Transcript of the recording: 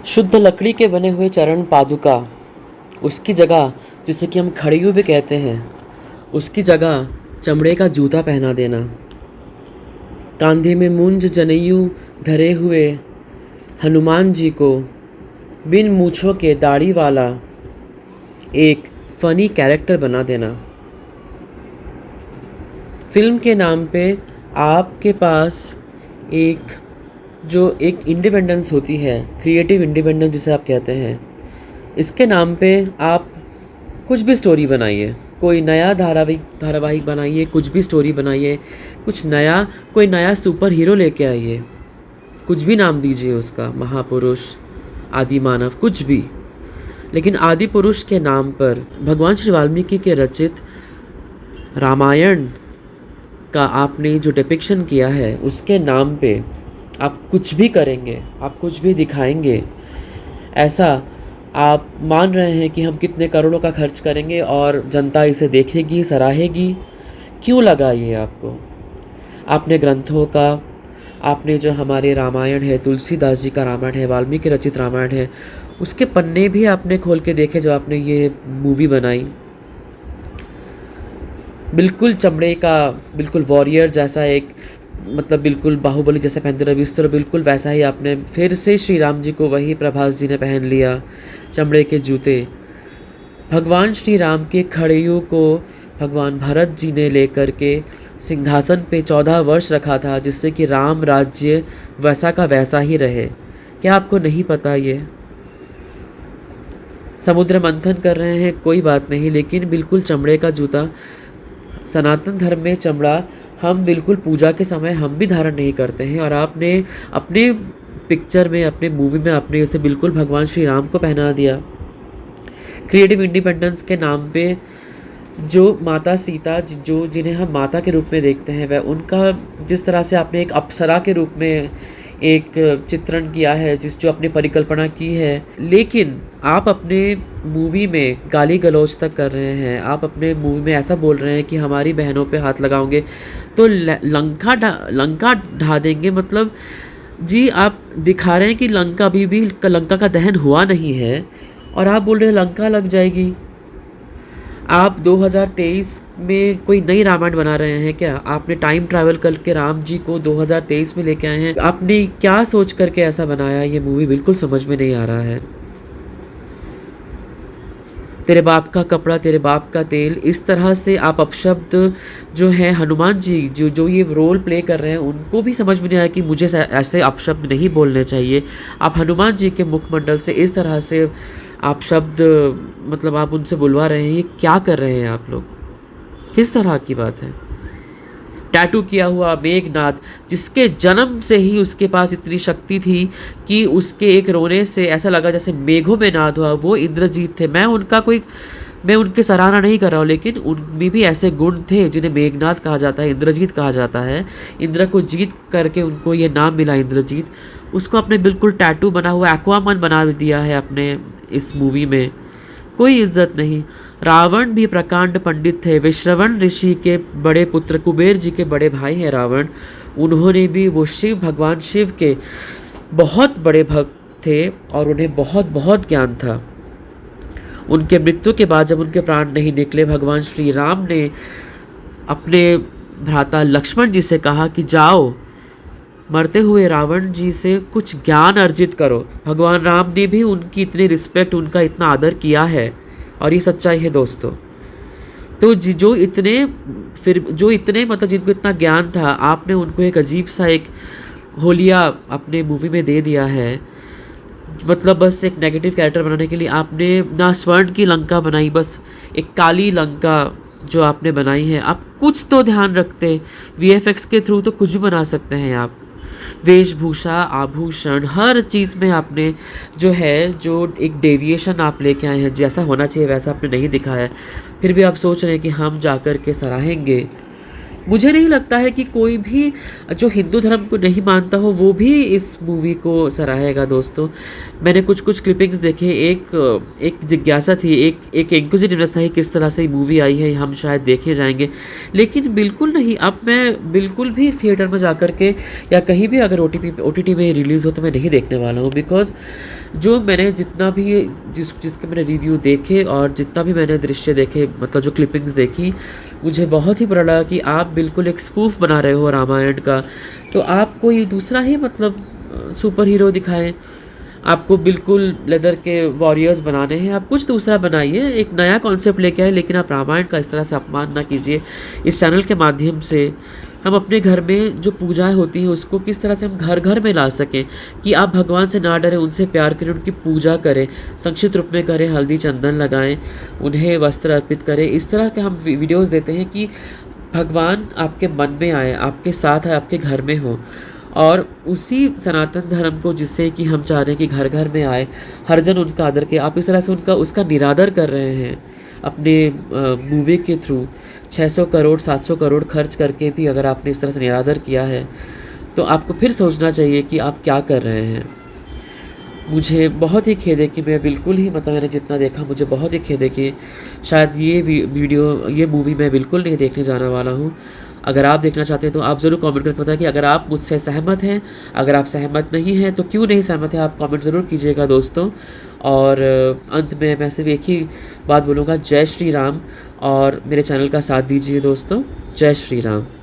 शुद्ध लकड़ी के बने हुए चरण पादुका, उसकी जगह जिसे कि हम खड़ियों भी कहते हैं, उसकी जगह चमड़े का जूता पहना देना। कांधे में मूंज जनेऊ धरे हुए हनुमान जी को बिन मूछों के दाढ़ी वाला एक फ़नी कैरेक्टर बना देना। फिल्म के नाम पे आपके पास एक इंडिपेंडेंस होती है, क्रिएटिव इंडिपेंडेंस जिसे आप कहते हैं, इसके नाम पे आप कुछ भी स्टोरी बनाइए, कोई नया धारावाहिक बनाइए, कुछ भी स्टोरी बनाइए, कुछ नया, कोई नया सुपर हीरो लेके आइए, कुछ भी नाम दीजिए उसका, महापुरुष, आदिमानव, कुछ भी। लेकिन आदि पुरुष के नाम पर भगवान श्री वाल्मीकि के रचित रामायण का आपने जो डिपिक्शन किया है, उसके नाम पे आप कुछ भी करेंगे, आप कुछ भी दिखाएंगे, ऐसा आप मान रहे हैं कि हम कितने करोड़ों का खर्च करेंगे और जनता इसे देखेगी, सराहेगी। क्यों लगा ये आपको? आपने ग्रंथों का, आपने जो हमारे रामायण है, तुलसीदास जी का रामायण है, वाल्मीकि रचित रामायण है, उसके पन्ने भी आपने खोल के देखे जब आपने ये मूवी बनाई। बिल्कुल चमड़े का, बिल्कुल वॉरियर जैसा एक, मतलब बिल्कुल बाहुबली जैसे पहनते रहे बिस्तर, बिल्कुल वैसा ही आपने फिर से श्री राम जी को, वही प्रभास जी ने पहन लिया, चमड़े के जूते। भगवान श्री राम के खड़ेयों को भगवान भरत जी ने लेकर के सिंहासन पे 14 वर्ष रखा था, जिससे कि राम राज्य वैसा का वैसा ही रहे। क्या आपको नहीं पता ये? समुद्र मंथन कर रहे हैं, कोई बात नहीं, लेकिन बिल्कुल चमड़े का जूता, सनातन धर्म में चमड़ा हम बिल्कुल पूजा के समय हम भी धारण नहीं करते हैं, और आपने अपने पिक्चर में, अपने मूवी में आपने इसे बिल्कुल भगवान श्री राम को पहना दिया। क्रिएटिव इंडिपेंडेंस के नाम पे जो माता सीता, जो जिन्हें हम माता के रूप में देखते हैं, वह उनका जिस तरह से आपने एक अप्सरा के रूप में एक चित्रण किया है, जो अपनी परिकल्पना की है, लेकिन आप अपने मूवी में गाली गलौज तक कर रहे हैं। आप अपने मूवी में ऐसा बोल रहे हैं कि हमारी बहनों पे हाथ लगाओगे तो लंका ढा देंगे। मतलब जी, आप दिखा रहे हैं कि लंका अभी भी, लंका का दहन हुआ नहीं है, और आप बोल रहे हैं लंका लग जाएगी। आप 2023 में कोई नई रामायण बना रहे हैं क्या? आपने टाइम ट्रैवल करके राम जी को 2023 में लेके आए हैं। आपने क्या सोच करके ऐसा बनाया? ये मूवी बिल्कुल समझ में नहीं आ रहा है। तेरे बाप का कपड़ा, तेरे बाप का तेल, इस तरह से आप अपशब्द जो हैं, हनुमान जी जो ये रोल प्ले कर रहे हैं, उनको भी समझ में नहीं आया कि मुझे ऐसे अपशब्द नहीं बोलने चाहिए। आप हनुमान जी के मुखमंडल से इस तरह से आप शब्द, मतलब आप उनसे बुलवा रहे हैं, ये क्या कर रहे हैं आप लोग? किस तरह की बात है? टैटू किया हुआ मेघनाथ, जिसके जन्म से ही उसके पास इतनी शक्ति थी कि उसके एक रोने से ऐसा लगा जैसे मेघों में नाद हुआ, वो इंद्रजीत थे। मैं उनके सराहना नहीं कर रहा हूँ, लेकिन उनमें भी ऐसे गुण थे जिन्हें मेघनाथ कहा जाता है, इंद्रजीत कहा जाता है। इंद्र को जीत करके उनको ये नाम मिला इंद्रजीत। उसको आपने बिल्कुल टैटू बना हुआ एक्वामैन बना दिया है अपने इस मूवी में। कोई इज्जत नहीं। रावण भी प्रकांड पंडित थे, विश्रवण ऋषि के बड़े पुत्र, कुबेर जी के बड़े भाई हैं रावण। उन्होंने भी, वो भगवान शिव के बहुत बड़े भक्त थे और उन्हें बहुत बहुत ज्ञान था। उनके मृत्यु के बाद जब उनके प्राण नहीं निकले, भगवान श्री राम ने अपने भ्राता लक्ष्मण जी से कहा कि जाओ, मरते हुए रावण जी से कुछ ज्ञान अर्जित करो। भगवान राम ने भी उनकी इतनी रिस्पेक्ट, उनका इतना आदर किया है, और ये सच्चाई है दोस्तों। तो जो इतने मतलब जिनको इतना ज्ञान था, आपने उनको एक अजीब सा एक होलिया अपने मूवी में दे दिया है। मतलब बस एक नेगेटिव कैरेक्टर बनाने के लिए आपने ना स्वर्ण की लंका बनाई, बस एक काली लंका जो आपने बनाई है। आप कुछ तो ध्यान रखते, वीएफएक्स के थ्रू तो कुछ भी बना सकते हैं आप। वेशभूषा, आभूषण, हर चीज़ में आपने जो है, जो एक डेविएशन आप लेके आए हैं, जैसा होना चाहिए वैसा आपने नहीं दिखाया है। फिर भी आप सोच रहे हैं कि हम जाकर के सराहेंगे। मुझे नहीं लगता है कि कोई भी जो हिंदू धर्म को नहीं मानता हो वो भी इस मूवी को सराहेगा दोस्तों। मैंने कुछ क्लिपिंग्स देखे, एक जिज्ञासा थी, एक इंक्विजिटिवनेस था कि किस तरह से मूवी आई है, हम शायद देखे जाएंगे, लेकिन बिल्कुल नहीं। अब मैं बिल्कुल भी थिएटर में जाकर के या कहीं भी अगर OTT में रिलीज़ हो तो मैं नहीं देखने वाला हूँ, बिकॉज जो मैंने जितना भी जिसके मैंने रिव्यू देखे और जितना भी मैंने दृश्य देखे, मतलब जो क्लिपिंग्स देखी, मुझे बहुत ही बुरा लगा कि आप बिल्कुल एक स्पूफ बना रहे हो रामायण का। तो आप कोई दूसरा ही मतलब सुपर हीरो दिखाएं। आपको बिल्कुल लेदर के वॉरियर्स बनाने हैं, आप कुछ दूसरा बनाइए, एक नया कॉन्सेप्ट लेके आए, लेकिन आप रामायण का इस तरह से अपमान ना कीजिए। इस चैनल के माध्यम से हम अपने घर में जो पूजाएं होती हैं उसको किस तरह से हम घर घर में ला सकें, कि आप भगवान से ना डरें, उनसे प्यार करें, उनकी पूजा करें, संक्षिप्त रूप में करें, हल्दी चंदन लगाएं, उन्हें वस्त्र अर्पित करें। इस तरह के हम वीडियोस देते हैं कि भगवान आपके मन में आए, आपके साथ आए, आपके घर में हो। और उसी सनातन धर्म को जिससे कि हम चाह रहे हैं कि घर घर में आए, हर जन उसका आदर के, आप इस तरह से उसका निरादर कर रहे हैं अपने मूवी के थ्रू। 600 करोड़ 700 करोड़ खर्च करके भी अगर आपने इस तरह से निरादर किया है, तो आपको फिर सोचना चाहिए कि आप क्या कर रहे हैं। मुझे बहुत ही खेद है कि मैं बिल्कुल ही, मतलब मैंने जितना देखा मुझे बहुत ही खेद है कि शायद ये मूवी मैं बिल्कुल नहीं देखने जाने वाला हूँ। अगर आप देखना चाहते हैं तो आप ज़रूर कमेंट करके बताएं कि अगर आप मुझसे सहमत हैं। अगर आप सहमत नहीं हैं तो क्यों नहीं सहमत हैं, आप कमेंट ज़रूर कीजिएगा दोस्तों। और अंत में मैं सिर्फ एक ही बात बोलूँगा, जय श्री राम, और मेरे चैनल का साथ दीजिए दोस्तों। जय श्री राम।